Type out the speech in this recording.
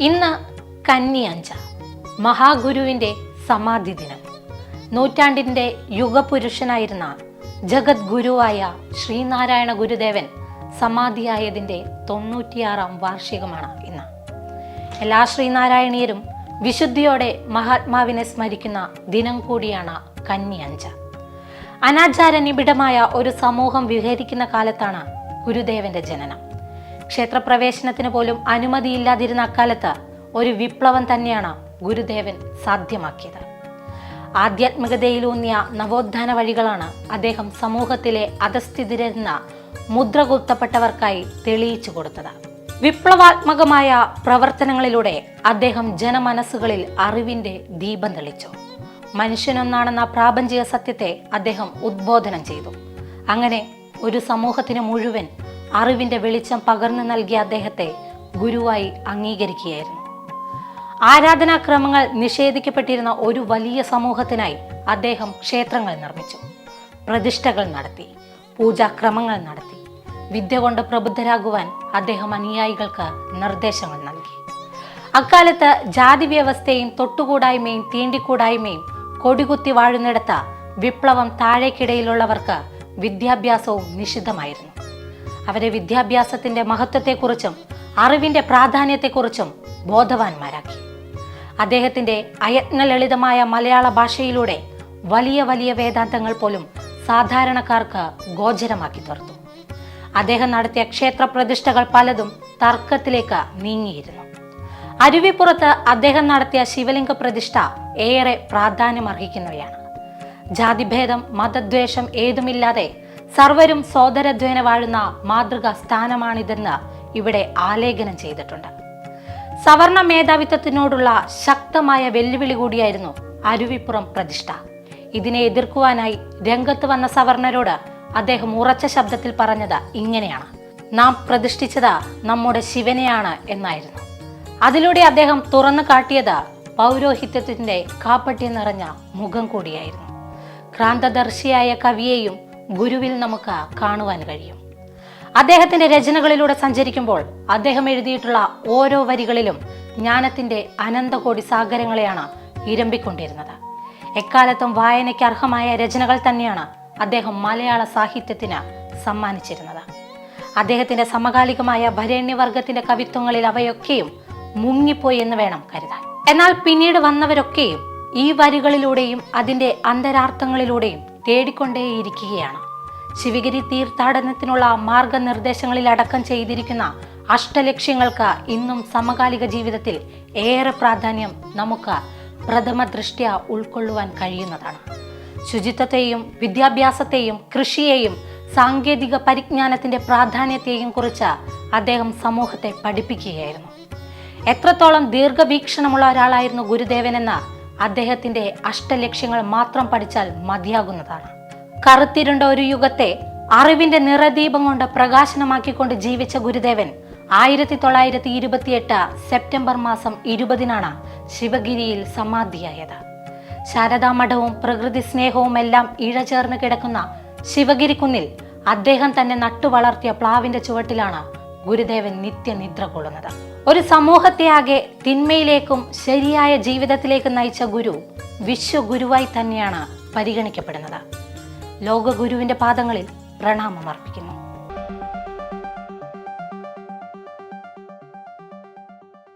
ഇന്ന് കന്നി 5, മഹാഗുരുവിൻ്റെ സമാധി ദിനം. നൂറ്റാണ്ടിൻ്റെ യുഗപുരുഷനായിരുന്ന ജഗത് ഗുരുവായ ശ്രീനാരായണ ഗുരുദേവൻ സമാധിയായതിൻ്റെ 96-ാം വാർഷികമാണ് ഇന്ന്. എല്ലാ ശ്രീനാരായണീയരും വിശുദ്ധിയോടെ മഹാത്മാവിനെ സ്മരിക്കുന്ന ദിനം കൂടിയാണ് കന്നി 5. അനാചാര നിബിഡമായ ഒരു സമൂഹം വിഹരിക്കുന്ന കാലത്താണ് ഗുരുദേവന്റെ ജനനം. ക്ഷേത്രപ്രവേശനത്തിന് പോലും അനുമതിയില്ലാതിരുന്ന അക്കാലത്ത് ഒരു വിപ്ലവം തന്നെയാണ് ഗുരുദേവൻ സാധ്യമാക്കിയത്. ആധ്യാത്മികതയിലൂന്നിയ നവോത്ഥാന വഴികളാണ് അദ്ദേഹം സമൂഹത്തിലെ അധസ്ഥിതരെന്ന മുദ്ര കുത്തപ്പെട്ടവർക്കായി തെളിയിച്ചു കൊടുത്തത്. വിപ്ലവാത്മകമായ പ്രവർത്തനങ്ങളിലൂടെ അദ്ദേഹം ജനമനസ്സുകളിൽ അറിവിന്റെ ദീപം തെളിച്ചു. മനുഷ്യനൊന്നാണെന്ന പ്രാപഞ്ചിക സത്യത്തെ അദ്ദേഹം ഉദ്ബോധനം ചെയ്തു. അങ്ങനെ ഒരു സമൂഹത്തിന് മുഴുവൻ അറിവിന്റെ വെളിച്ചം പകർന്നു നൽകിയ അദ്ദേഹത്തെ ഗുരുവായി അംഗീകരിക്കുകയായിരുന്നു. ആരാധനാക്രമങ്ങൾ നിഷേധിക്കപ്പെട്ടിരുന്ന ഒരു വലിയ സമൂഹത്തിനായി അദ്ദേഹം ക്ഷേത്രങ്ങൾ നിർമ്മിച്ചു, പ്രതിഷ്ഠകൾ നടത്തി, പൂജാക്രമങ്ങൾ നടത്തി. വിദ്യ കൊണ്ട് പ്രബുദ്ധരാകുവാൻ അദ്ദേഹം അനുയായികൾക്ക് നിർദ്ദേശങ്ങൾ നൽകി. അക്കാലത്ത് ജാതി വ്യവസ്ഥയും തൊട്ടുകൂടായ്മയും തീണ്ടിക്കൂടായ്മയും കൊടികുത്തി വാഴുന്നിടത്ത് വിപ്ലവം താഴേക്കിടയിലുള്ളവർക്ക് വിദ്യാഭ്യാസവും നിഷിദ്ധമായിരുന്നു. അവരെ വിദ്യാഭ്യാസത്തിന്റെ മഹത്വത്തെക്കുറിച്ചും അറിവിന്റെ പ്രാധാന്യത്തെക്കുറിച്ചും ബോധവാന്മാരാക്കി. അദ്ദേഹത്തിന്റെ അയത്ന ലളിതമായ മലയാള ഭാഷയിലൂടെ വലിയ വലിയ വേദാന്തങ്ങൾ പോലും സാധാരണക്കാർക്ക് ഗോചരമാക്കി തീർത്തു. അദ്ദേഹം നടത്തിയ ക്ഷേത്ര പ്രതിഷ്ഠകൾ പലതും തർക്കത്തിലേക്ക് നീങ്ങിയിരുന്നു. അരുവിപ്പുറത്ത് അദ്ദേഹം നടത്തിയ ശിവലിംഗ പ്രതിഷ്ഠ ഏറെ പ്രാധാന്യമർഹിക്കുന്നവയാണ്. ജാതിഭേദം മതദ്വേഷം ഏതുമില്ലാതെ സർവരും സോദരദ്വേന വാഴുന്ന മാതൃകാ സ്ഥാനമാണിതെന്ന് ഇവിടെ ആലേഖനം ചെയ്തിട്ടുണ്ട്. സവർണ മേധാവിത്വത്തിനോടുള്ള ശക്തമായ വെല്ലുവിളി കൂടിയായിരുന്നു അരുവിപ്പുറം പ്രതിഷ്ഠ. ഇതിനെ എതിർക്കുവാനായി രംഗത്ത് വന്ന സവർണരോട് അദ്ദേഹം ഉറച്ച ശബ്ദത്തിൽ പറഞ്ഞത് ഇങ്ങനെയാണ്: നാം പ്രതിഷ്ഠിച്ചത് നമ്മുടെ ശിവനെയാണ് എന്നായിരുന്നു. അതിലൂടെ അദ്ദേഹം തുറന്നു കാട്ടിയത് പൗരോഹിത്യത്തിന്റെ കാപ്പട്യം നിറഞ്ഞ മുഖം കൂടിയായിരുന്നു. ക്രാന്തദർശിയായ കവിയെയും ഗുരുവിൽ നമുക്ക് കാണുവാൻ കഴിയും. അദ്ദേഹത്തിന്റെ രചനകളിലൂടെ സഞ്ചരിക്കുമ്പോൾ അദ്ദേഹം എഴുതിയിട്ടുള്ള ഓരോ വരികളിലും ജ്ഞാനത്തിന്റെ അനന്തകോടി സാഗരങ്ങളെയാണ് ഇരമ്പിക്കൊണ്ടിരുന്നത്. എക്കാലത്തും വായനയ്ക്ക് അർഹമായ രചനകൾ തന്നെയാണ് അദ്ദേഹം മലയാള സാഹിത്യത്തിന് സമ്മാനിച്ചിരുന്നത്. അദ്ദേഹത്തിന്റെ സമകാലികമായ വരേണ്യവർഗത്തിന്റെ കവിത്വങ്ങളിൽ അവയൊക്കെയും മുങ്ങിപ്പോയി എന്ന് വേണം കരുതാൻ. എന്നാൽ പിന്നീട് വന്നവരൊക്കെയും ഈ വരികളിലൂടെയും അതിന്റെ അന്തരാർത്ഥങ്ങളിലൂടെയും തേടിക്കൊണ്ടേയിരിക്കുകയാണ്. ശിവഗിരി തീർത്ഥാടനത്തിനുള്ള മാർഗനിർദ്ദേശങ്ങളിൽ അടക്കം ചെയ്തിരിക്കുന്ന അഷ്ടലക്ഷ്യങ്ങൾക്ക് ഇന്നും സമകാലിക ജീവിതത്തിൽ ഏറെ പ്രാധാന്യം നമുക്ക് പ്രഥമ ദൃഷ്ട്യാ ഉൾക്കൊള്ളുവാൻ കഴിയുന്നതാണ്. ശുചിത്വത്തെയും വിദ്യാഭ്യാസത്തെയും കൃഷിയെയും സാങ്കേതിക പരിജ്ഞാനത്തിന്റെ പ്രാധാന്യത്തെയും കുറിച്ച് അദ്ദേഹം സമൂഹത്തെ പഠിപ്പിക്കുകയായിരുന്നു. എത്രത്തോളം ദീർഘവീക്ഷണമുള്ള ഒരാളായിരുന്നു ഗുരുദേവനെന്ന് അദ്ദേഹത്തിന്റെ അഷ്ടലക്ഷ്യങ്ങൾ മാത്രം പഠിച്ചാൽ മതിയാകുന്നതാണ്. കറുത്തിരുണ്ട ഒരു യുഗത്തെ അറിവിന്റെ നിറദീപം കൊണ്ട് പ്രകാശനമാക്കിക്കൊണ്ട് ജീവിച്ച ഗുരുദേവൻ 1928 സെപ്റ്റംബർ മാസം 20-നാണ് ശിവഗിരിയിൽ സമാധിയായത്. ശാരദാമഠവും പ്രകൃതി സ്നേഹവും എല്ലാം ഇഴചേർന്ന് കിടക്കുന്ന ശിവഗിരിക്കുന്നിൽ അദ്ദേഹം തന്നെ നട്ടുവളർത്തിയ പ്ലാവിന്റെ ചുവട്ടിലാണ് ഗുരുദേവൻ നിത്യനിദ്ര കൊള്ളുന്നത്. ഒരു സമൂഹത്തെ ആകെ തിന്മയിലേക്കും ശരിയായ ജീവിതത്തിലേക്കും നയിച്ച ഗുരു വിശ്വഗുരുവായി തന്നെയാണ് പരിഗണിക്കപ്പെടുന്നത്. ലോകഗുരുവിന്റെ പാദങ്ങളിൽ പ്രണാമം അർപ്പിക്കുന്നു.